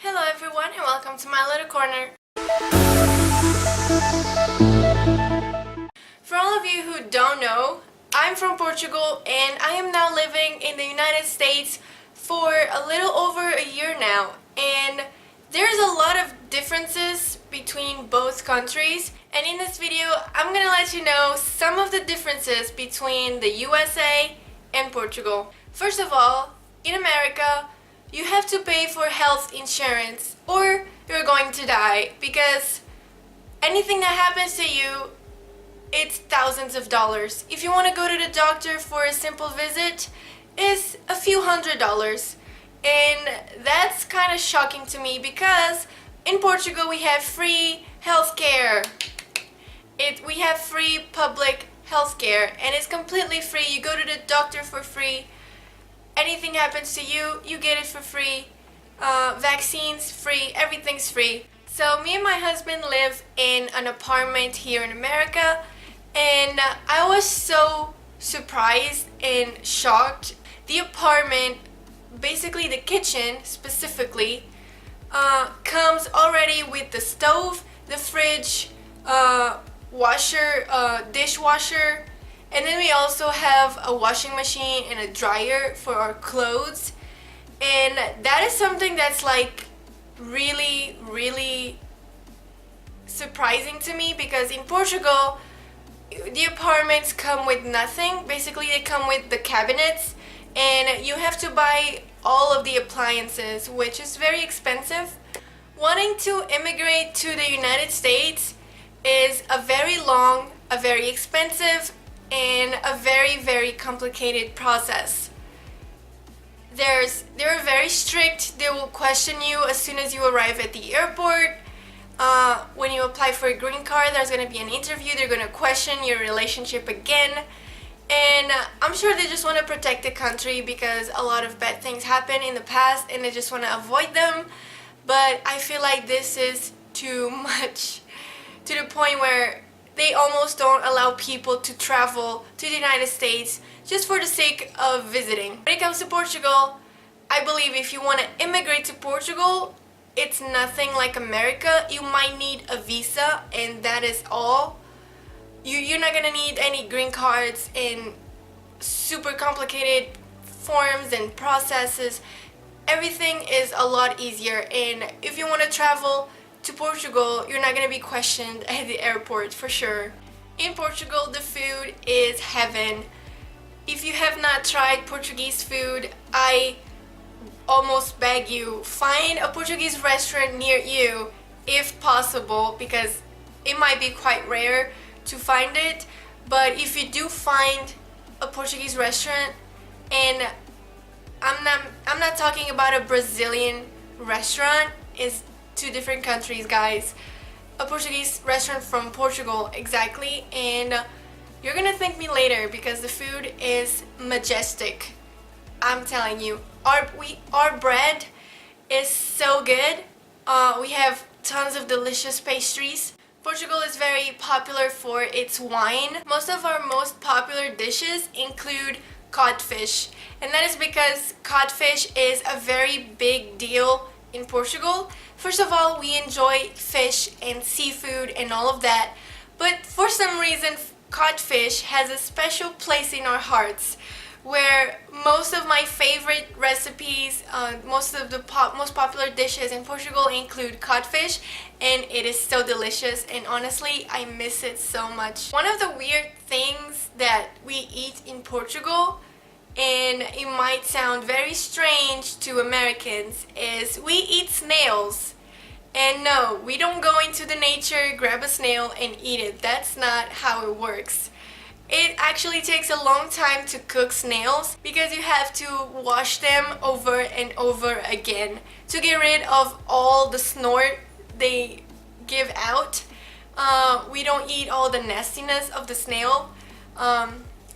Hello everyone and welcome to my little corner. For all of you who don't know, I'm from Portugal and I am now living in the United States for a little over a year now, and there's a lot of differences between both countries, and in this video I'm gonna let you know some of the differences between the USA and Portugal. First of all, in America you have to pay for health insurance or you're going to die, because anything that happens to you, it's thousands of dollars. If you want to go to the doctor for a simple visit, it's a few $100s. And that's kind of shocking to me because in Portugal we have free healthcare. We have free public healthcare and it's completely free. You go to the doctor for free. Anything happens to you, you get it for free. Vaccines free, everything's free. So me and my husband live in an apartment here in America, and I was so surprised and shocked. The apartment, basically the kitchen specifically, comes already with the stove, the fridge, washer, dishwasher, and then we also have a washing machine and a dryer for our clothes. And that is something that's like really surprising to me, because in Portugal the apartments come with nothing. Basically they come with the cabinets and you have to buy all of the appliances, which is very expensive. Wanting to immigrate to the United States is a very long, a very expensive, and a very complicated process. They're very strict. They will question you as soon as you arrive at the airport. When you apply for a green card, there's going to be an interview. They're going to question your relationship again. And I'm sure they just want to protect the country because a lot of bad things happen in the past and they just want to avoid them. But I feel like this is too much, to the point where they almost don't allow people to travel to the United States just for the sake of visiting. When it comes to Portugal, I believe if you want to immigrate to Portugal, it's nothing like America. You might need a visa and that is all. You're not gonna need any green cards and super complicated forms and processes. Everything is a lot easier, and if you want to travel to Portugal, you're not gonna be questioned at the airport for sure. In Portugal, the food is heaven. If you have not tried Portuguese food, I almost beg you, find a Portuguese restaurant near you if possible, because it might be quite rare to find it. But if you do find a Portuguese restaurant, and I'm not talking about a Brazilian restaurant, is two different countries, guys. A Portuguese restaurant from Portugal, exactly, and you're gonna thank me later because the food is majestic. I'm telling you, our bread is so good. We have tons of delicious pastries. Portugal is very popular for its wine. Most of our most popular dishes include codfish, and that is because codfish is a very big deal in Portugal. First of all, we enjoy fish and seafood and all of that, but for some reason codfish has a special place in our hearts, where most of my favorite recipes, most of the most popular dishes in Portugal include codfish, and it is so delicious, and honestly I miss it so much. One of the weird things that we eat in Portugal, and it might sound very strange to Americans, is we eat snails. And no, we don't go into the nature, grab a snail and eat it. That's not how it works. It actually takes a long time to cook snails because you have to wash them over and over again to get rid of all the snort they give out. We don't eat all the nastiness of the snail.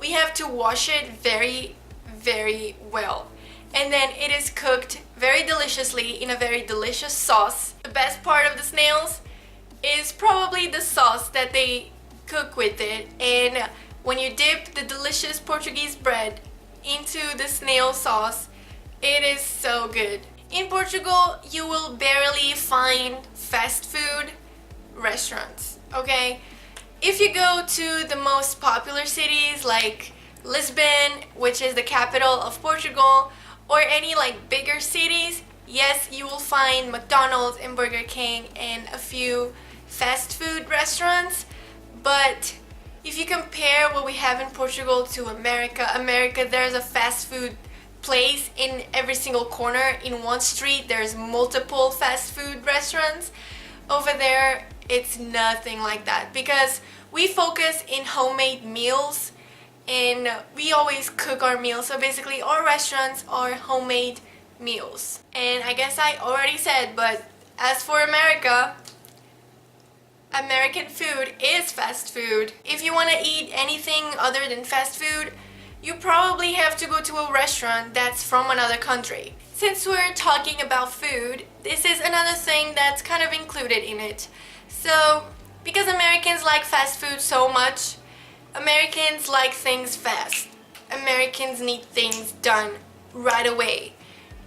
We have to wash it very well. And then it is cooked very deliciously in a very delicious sauce. The best part of the snails is probably the sauce that they cook with it, and when you dip the delicious Portuguese bread into the snail sauce, it is so good. In Portugal, you will barely find fast food restaurants, okay? If you go to the most popular cities like Lisbon, which is the capital of Portugal, or any like bigger cities, yes, you will find McDonald's and Burger King and a few fast food restaurants. But if you compare what we have in Portugal to America, there's a fast food place in every single corner. In one street, there's multiple fast food restaurants. Over there, it's nothing like that because we focus in homemade meals and we always cook our meals. So basically, our restaurants are homemade meals. And I guess I already said, but as for America, American food is fast food. If you want to eat anything other than fast food, you probably have to go to a restaurant that's from another country. Since we're talking about food, this is another thing that's kind of included in it. So, because Americans like fast food so much, Americans like things fast. Americans need things done right away.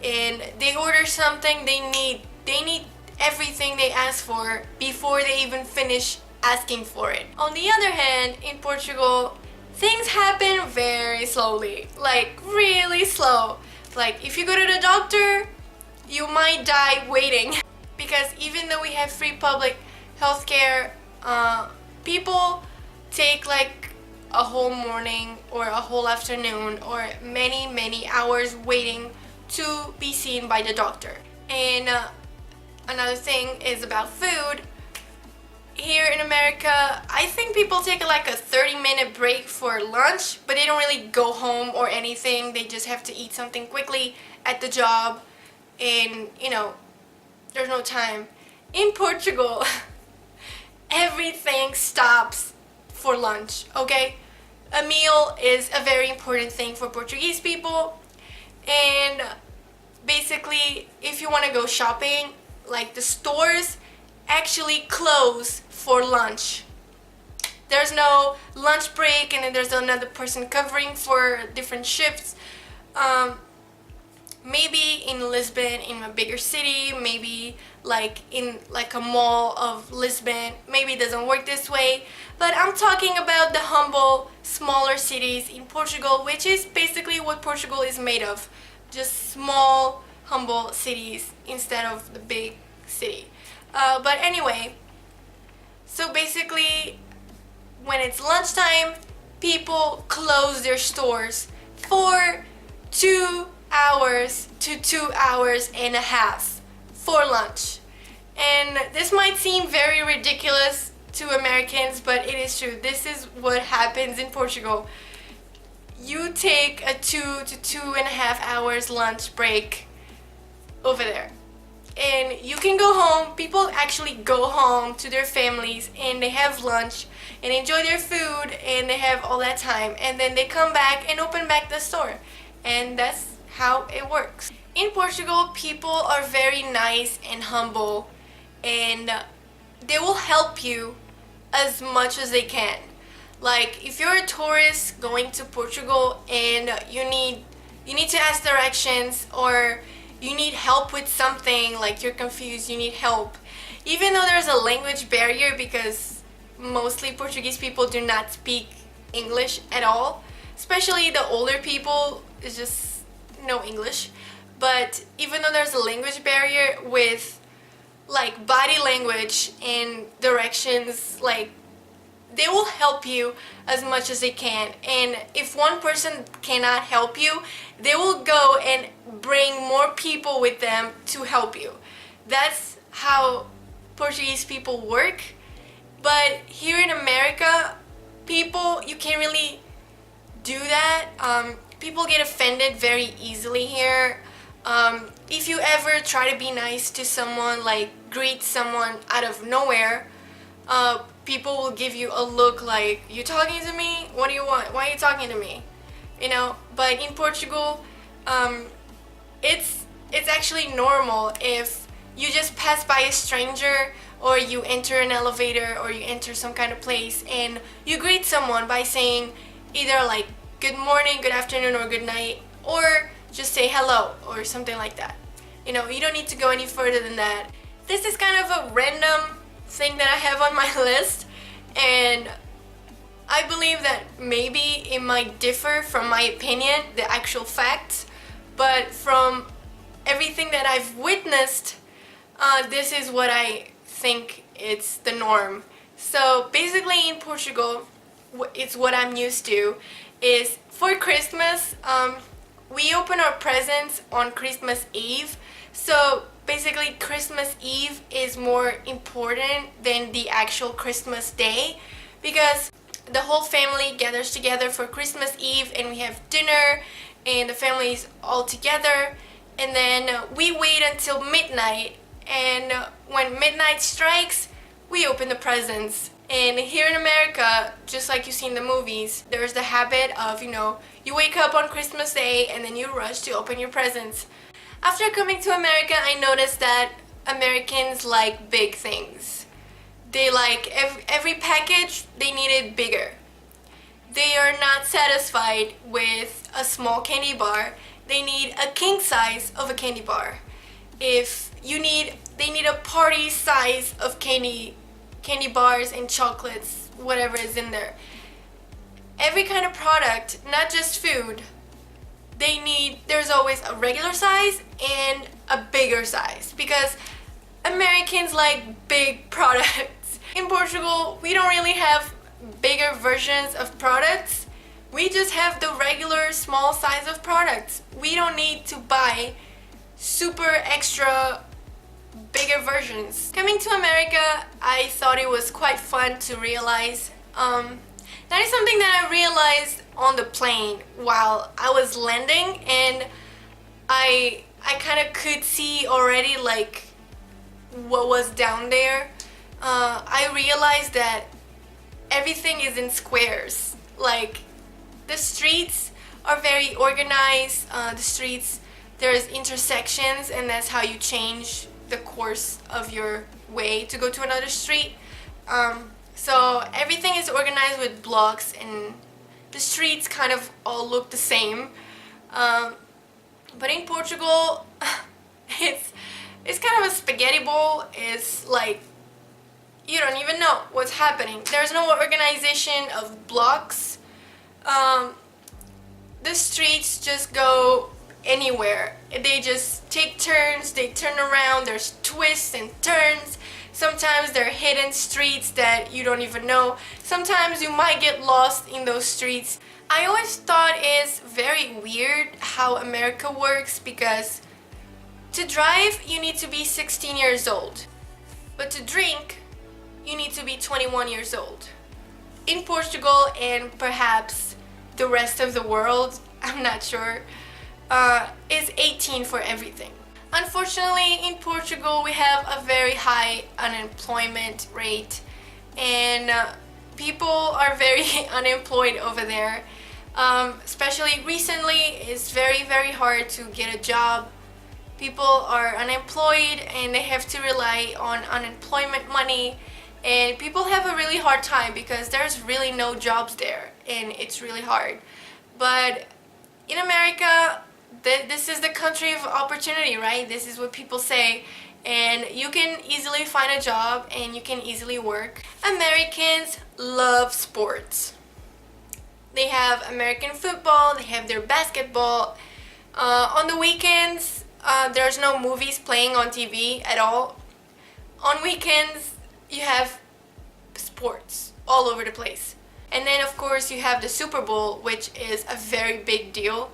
And they order something, they need everything they ask for before they even finish asking for it. On the other hand, in Portugal, things happen very slowly, like really slow. Like if you go to the doctor, you might die waiting. Because even though we have free public healthcare, people take like a whole morning or a whole afternoon or many hours waiting to be seen by the doctor. And another thing is about food. Here in America, I think people take like a 30-minute break for lunch, but they don't really go home or anything. They just have to eat something quickly at the job, and there's no time. In Portugal, everything stops for lunch, okay? A meal is a very important thing for Portuguese people, and basically, if you want to go shopping, like the stores actually close for lunch. There's no lunch break and then there's another person covering for different shifts. Maybe in Lisbon, in a bigger city, maybe like in like a mall of Lisbon, maybe it doesn't work this way. But I'm talking about the humble, smaller cities in Portugal, which is basically what Portugal is made of. Just small, humble cities instead of the big city. But anyway, so basically when it's lunchtime, people close their stores for 2 hours to 2 hours and a half for lunch. And this might seem very ridiculous to Americans, but it is true. This is what happens in Portugal. You take a 2 to 2.5 hours lunch break over there. And you can go home. People actually go home to their families and they have lunch and enjoy their food and they have all that time. And then they come back and open back the store. And that's how it works. In Portugal, people are very nice and humble and they will help you as much as they can. Like if you're a tourist going to Portugal and you need to ask directions or you need help with something, like you're confused, you need help. Even though there's a language barrier because mostly Portuguese people do not speak English at all, especially the older people is just no English. But even though there's a language barrier with like body language and directions, like they will help you as much as they can. And if one person cannot help you, they will go and bring more people with them to help you. That's how Portuguese people work. But here in America, people, you can't really do that. People get offended very easily here. If you ever try to be nice to someone, like greet someone out of nowhere, people will give you a look like, you talking to me? What do you want? Why are you talking to me? But in Portugal, it's actually normal if you just pass by a stranger or you enter an elevator or you enter some kind of place and you greet someone by saying either like good morning, good afternoon, or good night, or just say hello or something like that. You know, you don't need to go any further than that. This is kind of a random thing that I have on my list, and I believe that maybe it might differ from my opinion, the actual facts, but from everything that I've witnessed, this is what I think it's the norm. So basically in Portugal, it's what I'm used to, is for Christmas, we open our presents on Christmas Eve. So basically Christmas Eve is more important than the actual Christmas day, because the whole family gathers together for Christmas Eve and we have dinner and the family is all together, and then we wait until midnight, and when midnight strikes we open the presents. And here in America, just like you see in the movies, there's the habit of, you know, you wake up on Christmas Day and then you rush to open your presents. After coming to America, I noticed that Americans like big things. They like every package, they need it bigger. They are not satisfied with a small candy bar. They need a king size of a candy bar. They need a party size of candy bars and chocolates, whatever is in there. Every kind of product, not just food, there's always a regular size and a bigger size, because Americans like big products. In Portugal, we don't really have bigger versions of products. We just have the regular small size of products. We don't need to buy super extra bigger versions. Coming to America, I thought it was quite fun to realize. That is something that I realized on the plane while I was landing, and I kind of could see already like what was down there. I realized that everything is in squares. Like, the streets are very organized. The streets, there's intersections, and that's how you change the course of your way to go to another street. So everything is organized with blocks, and the streets kind of all look the same. But in Portugal, it's kind of a spaghetti bowl. It's like you don't even know what's happening. There's no organization of blocks. The streets just go anywhere. They just take turns, they turn around, there's twists and turns. Sometimes there are hidden streets that you don't even know. Sometimes you might get lost in those streets. I always thought it's very weird how America works, because to drive you need to be 16 years old, but to drink you need to be 21 years old. In Portugal, and perhaps the rest of the world, I'm not sure, is 18 for everything. Unfortunately, in Portugal we have a very high unemployment rate, and people are very unemployed over there. Especially recently, it's very, very hard to get a job. People are unemployed and they have to rely on unemployment money, and people have a really hard time because there's really no jobs there and it's really hard. But in America, this is the country of opportunity, right? This is what people say, and you can easily find a job and you can easily work. Americans love sports. They have American football, they have their basketball. On the weekends, there's no movies playing on TV at all. On weekends, you have sports all over the place. And then of course you have the Super Bowl, which is a very big deal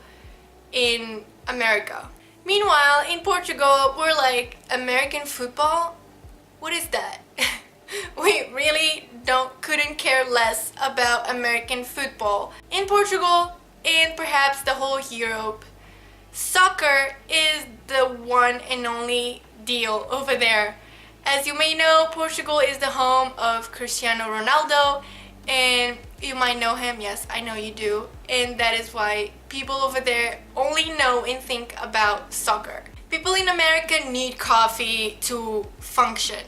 in America. Meanwhile, in Portugal, we're like, American football? What is that? We really couldn't care less about American football. In Portugal, and perhaps the whole Europe, soccer is the one and only deal over there. As you may know, Portugal is the home of Cristiano Ronaldo, and you might know him. Yes, I know you do. And that is why people over there only know and think about soccer. People in America need coffee to function,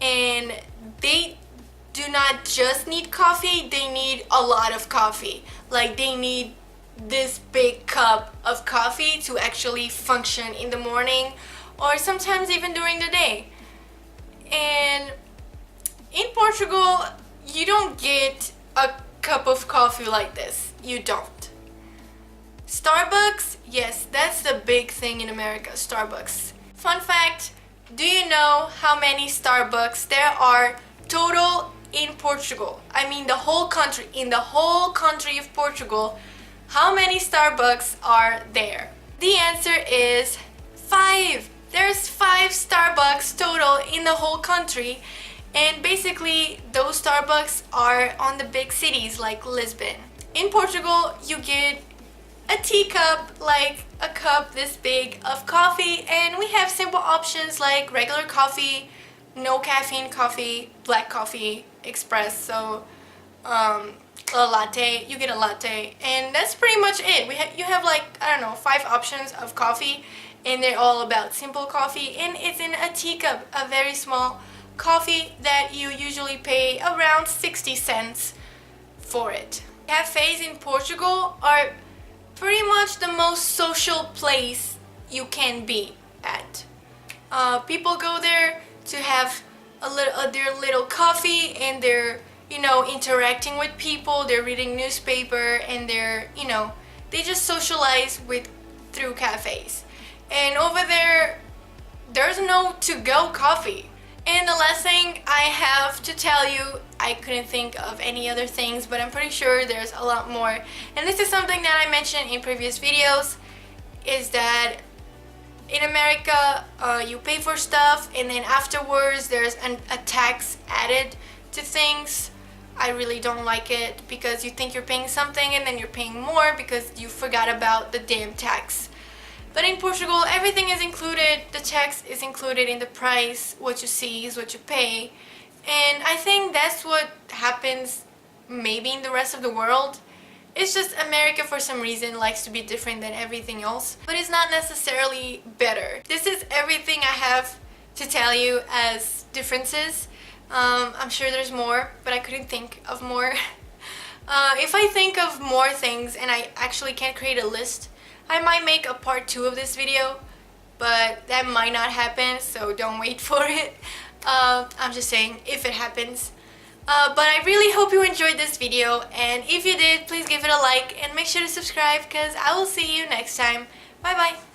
and they do not just need coffee, they need a lot of coffee. Like, they need this big cup of coffee to actually function in the morning or sometimes even during the day. And in Portugal, you don't get a cup of coffee like this. You don't. Starbucks, yes, that's the big thing in America, Starbucks. Fun fact, do you know how many Starbucks there are total in Portugal? I mean the whole country, in the whole country of Portugal, how many Starbucks are there? The answer is 5. There's 5 Starbucks total in the whole country, and basically those Starbucks are on the big cities like Lisbon. In Portugal, you get a teacup, like a cup this big of coffee, and we have simple options like regular coffee, no caffeine coffee, black coffee, espresso, a latte. You get a latte, and that's pretty much it. You have like, I don't know, 5 options of coffee, and they're all about simple coffee, and it's in a teacup, a very small coffee that you usually pay around 60 cents for it. Cafes in Portugal are pretty much the most social place you can be at. People go there to have their little coffee, and they're, interacting with people, they're reading newspaper, and they just socialize through cafes. And over there, there's no to-go coffee. And the last thing I have to tell you, I couldn't think of any other things, but I'm pretty sure there's a lot more. And this is something that I mentioned in previous videos, is that in America, you pay for stuff, and then afterwards there's a tax added to things. I really don't like it, because you think you're paying something and then you're paying more because you forgot about the damn tax. But in Portugal, everything is included. The tax is included in the price. What you see is what you pay. And I think that's what happens maybe in the rest of the world. It's just America, for some reason, likes to be different than everything else. But it's not necessarily better. This is everything I have to tell you as differences. I'm sure there's more, but I couldn't think of more. If I think of more things and I actually can't create a list, I might make a part 2 of this video, but that might not happen, so don't wait for it. I'm just saying, if it happens. But I really hope you enjoyed this video, and if you did, please give it a like and make sure to subscribe, because I will see you next time. Bye bye!